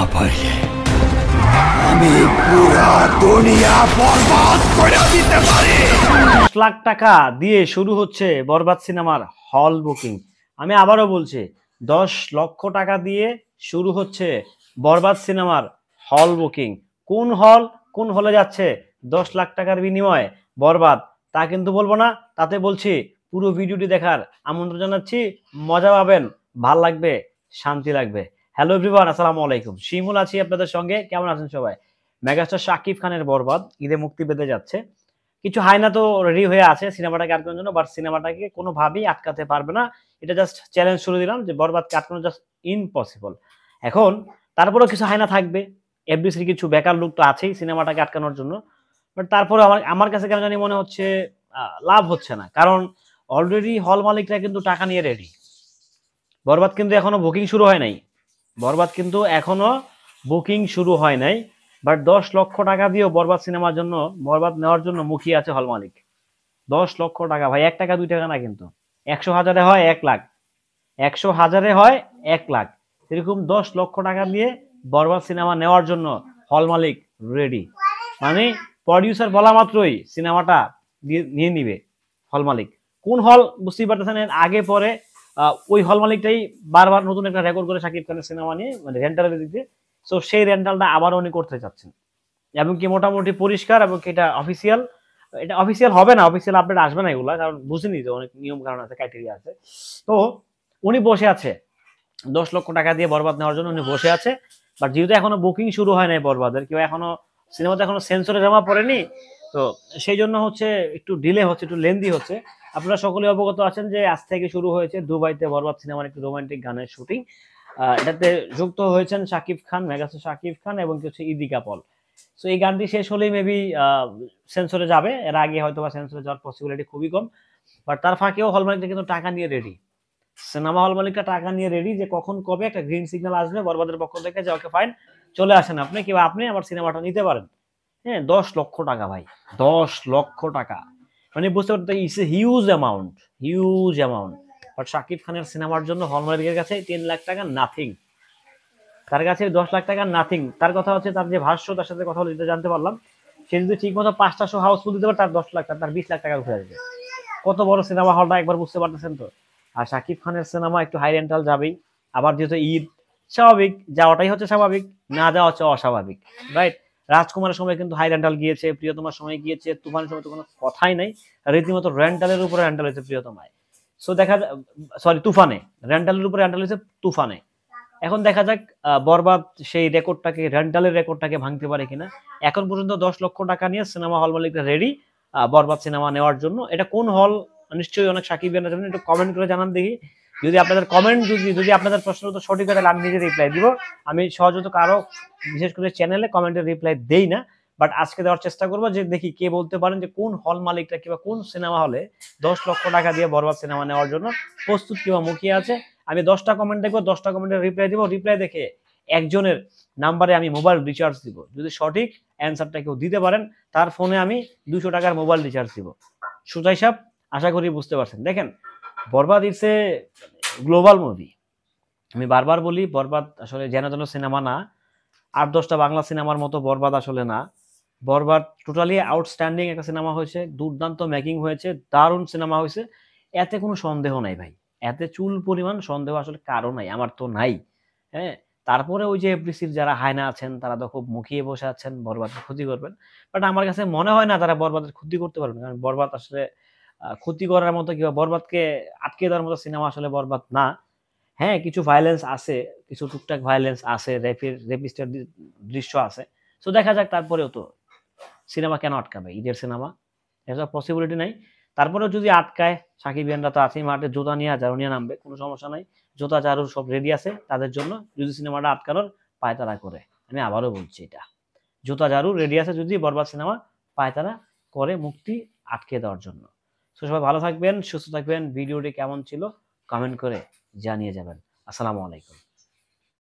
না পারলে আমি পুরো দুনিয়া বরবাদ করে দিতে পারি। 10 লাখ টাকা দিয়ে শুরু হচ্ছে বরবাদ সিনেমার হল বুকিং। আমি আবারও বলছি, 10 লক্ষ টাকা দিয়ে শুরু হচ্ছে বরবাদ সিনেমার হল বুকিং। কোন হলে যাচ্ছে 10 লাখ টাকার বিনিময়ে বরবাদ, তা কিন্তু বলবো না। তাতে বলছি পুরো ভিডিওটি দেখার আমন্ত্রণ জানাচ্ছি। মজা পাবেন, ভাল লাগবে, শান্তি লাগবে। হ্যালো এভরিওয়ান, আসসালামু আলাইকুম। শিমুল আছি আপনাদের সঙ্গে। কেমন আছেন সবাই? মেগাস্টার শাকিব খানের বরবাদ ঈদে মুক্তি পেতে যাচ্ছে। কিছু হাইনা তো রেডি হয়ে আছে সিনেমাটাকে আটকানোর জন্য, বাট সিনেমাটাকে কোনোভাবেই আটকাতে পারবে না। এটা জাস্ট চ্যালেঞ্জ শুরু দিলাম যে বরবাদকে আটকানো জাস্ট ইম্পসিবল। এখন তারপরেও কিছু হাইনা থাকবে, এফডিসির কিছু বেকার লোক তো আছেই সিনেমাটাকে আটকানোর জন্য। বাট তারপরে আমার কাছে কেন জানি মনে হচ্ছে লাভ হচ্ছে না, কারণ অলরেডি হল মালিকরা কিন্তু টাকা নিয়ে রেডি। বরবাদ কিন্তু এখনো বুকিং শুরু হয় নাই। বাট 10 লক্ষ টাকা দিয়েও বরবাদ সিনেমার জন্য, বরবাদ নেওয়ার জন্য মুখিয়ে আছে হল মালিক। 10 লক্ষ টাকা ভাই, 1 টাকা 2 টাকা না কিন্তু। 100,000-এ হয় 1 লাখ, 100,000-এ হয় 1 লাখ। এরকম 10 লক্ষ টাকা দিয়ে বরবাদ সিনেমা নেওয়ার জন্য হল মালিক রেডি। মানে প্রডিউসার বলা মাত্রই সিনেমাটা নিয়ে নিবে হল মালিক। কোন হল বুঝতেই পারতেছেন, এর আগে পরে ওই হল মালিকটাই বারবার নতুন একটা রেকর্ড করে শাকিব খানের সিনেমা নিয়ে, মানে রেন্টালের দিকে। সো সেই রেন্টালটা আবার উনি করতে চাচ্ছেন, এবং কি মোটামুটি পরিষ্কার, এবং এটা অফিসিয়াল। এটা অফিসিয়াল হবে না, অফিসিয়াল আপডেট আসবে না এগুলা, কারণ বুঝিনি যে অনেক নিয়ম কারণ আছে, ক্রাইটেরিয়া আছে। তো উনি বসে আছে 10 লক্ষ টাকা দিয়ে বরবাদ নেওয়ার জন্য, উনি বসে আছে। বাট যেহেতু এখনো বুকিং শুরু হয় নাই বরবাদের, কিংবা এখনো সিনেমাতে এখনো সেন্সরে জমা পড়েনি, তো সেই জন্য হচ্ছে একটু ডিলে হচ্ছে, একটু লেন্দি হচ্ছে। আপনারা সকলে অবগত আছেন যে আজ থেকে শুরু হয়েছে দুবাইতে বরবাদ সিনেমার একটি রোমান্টিক গানের শুটিং। এটাতে যুক্ত হয়েছেন শাকিব খান, মেগাস্টার শাকিব খান, এবং কিছু ইদিকা পল। সো এই গানটি শেষ হলেই মেবি সেন্সরে যাবে। এর আগে হয়তো বা সেন্সরে যাওয়ার পসিবিলিটি খুবই কম। বাট তার ফাঁকেও হল মালিকটা কিন্তু টাকা নিয়ে রেডি। সিনেমা হল মালিকটা টাকা নিয়ে রেডি যে কখন কবে একটা গ্রিন সিগন্যাল আসবে বরবাদের পক্ষ থেকে যে ওকে ফাইন, চলে আসেন আপনি, কিংবা আপনি আমার সিনেমাটা নিতে পারেন। হ্যাঁ, 10 লক্ষ টাকা ভাই, 10 লক্ষ টাকা। মানে বুঝতে পারতে it's a huge amount, huge amount. But Shakib খানের সিনেমার জন্য হল মালিকের কাছে 10 লাখ টাকা নাথিং। তার কাছে 10 লাখ টাকা নাথিং। তার কথা হচ্ছে, তার যে ভাষ্য, তার সাথে কথা বলে জানতে পারলাম, সে যদি ঠিক মতো 5টা শো হাউসফুল দিতে পারে, তার 10 লাখ টাকা, তার 20 লাখ টাকা উঠে আসবে। কত বড় সিনেমা হলটা একবার বুঝতে পারতেছেন তো। আর শাকিব খানের সিনেমা একটু হাই রেন্টাল যাবেই। আবার যেহেতু ঈদ, স্বাভাবিক, যাওয়াটাই হচ্ছে স্বাভাবিক, না যাওয়া হচ্ছে অস্বাভাবিক, রাইট? রাজকুমারের সময় কিন্তু হাই রেন্টাল গিয়েছে, প্রিয়তমার সময় গিয়েছে, তুফানের সময় তো কোনো কথাই নাই। রীতিমতো রেন্টালের উপরে রেন্টাল হয়েছে প্রিয়তমায়। সো দেখা যায়, সরি তুফানে, রেন্টালের উপরে রেন্টাল হয়েছে তুফানে। এখন দেখা যাক বরবাদ সেই রেকর্ডটাকে, রেন্টালের রেকর্ডটাকে ভাঙতে পারে কিনা। এখন পর্যন্ত 10 লক্ষ টাকা নিয়ে সিনেমা হল মালিকরা রেডি বরবাদ সিনেমা নেওয়ার জন্য। এটা কোন হল নিশ্চয়ই অনেক সাকিবিয়ানরা জানেন, একটু কমেন্ট করে জানান দেখি। যদি আপনাদের কমেন্ট, যদি আপনাদের প্রশ্ন তো সঠিক হয়, তাহলে আমি নিজে রিপ্লাই দিব। আমি সহজত কারো, বিশেষ করে চ্যানেলে কমেন্টের রিপ্লাই দেই না। বাট আজকে দেওয়ার চেষ্টা করবো, যে দেখি কে বলতে পারেন যে কোন হল মালিকটা কিংবা কোন সিনেমা হলে 10 লক্ষ টাকা দিয়ে বরবাদ সিনেমা নেওয়ার জন্য প্রস্তুত কিংবা মুখিয়ে আছে। আমি 10টা কমেন্ট দেখবো, 10টা কমেন্টের রিপ্লাই দিব। রিপ্লাই দেখে একজনের নাম্বারে আমি মোবাইল রিচার্জ দিব। যদি সঠিক অ্যান্সারটা কেউ দিতে পারেন, তার ফোনে আমি 200 টাকার মোবাইল রিচার্জ দিব। সোজা হিসাব, আশা করি বুঝতে পারছেন। দেখেন, বরবাদ ইটস এ গ্লোবাল মুভি। আমি বারবার বলি, বরবাদ আসলে যেন যেন সিনেমা না, 8-10টা বাংলা সিনেমার মতো বরবাদ আসলে না। বরবাদ টোটালি আউটস্ট্যান্ডিং একটা সিনেমা হয়েছে, দুর্দান্ত মেকিং হয়েছে, দারুণ সিনেমা হয়েছে। এতে কোনো সন্দেহ নাই ভাই, এতে চুল পরিমাণ সন্দেহ আসলে কারো নাই, আমার তো নাই। হ্যাঁ, তারপরে ওই যে এফডিসির যারা হায়না আছেন, তারা তো খুব মুখিয়ে বসে আছেন বরবাদের ক্ষতি করবেন। বাট আমার কাছে মনে হয় না তারা বরবাদের ক্ষতি করতে পারবেন, কারণ বরবাদ আসলে ক্ষতি করার মতো কিংবা বরবাদকে আটকে দেওয়ার মতো সিনেমা আসলে বরবাদ না। হ্যাঁ, কিছু ভায়োলেন্স আছে, কিছু টুকটাক ভায়োলেন্স আছে, রেপিস্টের দৃশ্য আছে। সো দেখা যাক, তারপরেও তো সিনেমা কেন আটকাবে, ঈদের সিনেমা, এটা পসিবিলিটি নাই। তারপরেও যদি আটকায়, সাকিবিয়ানরা তো আছেই মাঠে, জুতা নিয়ে ঝাড়ু নিয়ে নামবে, কোনো সমস্যা নাই। জুতা ঝাড়ু সব রেডি আছে তাদের জন্য, যদি সিনেমাটা আটকানোর পায়তারা করে। আমি আবারও বলছি, এটা জুতা ঝাড়ু রেডি আছে যদি বরবাদ সিনেমা পায়তারা করে মুক্তি আটকে দেওয়ার জন্য। তো সবাই ভালো থাকবেন, সুস্থ থাকবেন। ভিডিওটি কেমন ছিল কমেন্ট করে জানিয়ে যাবেন। আসসালামু আলাইকুম।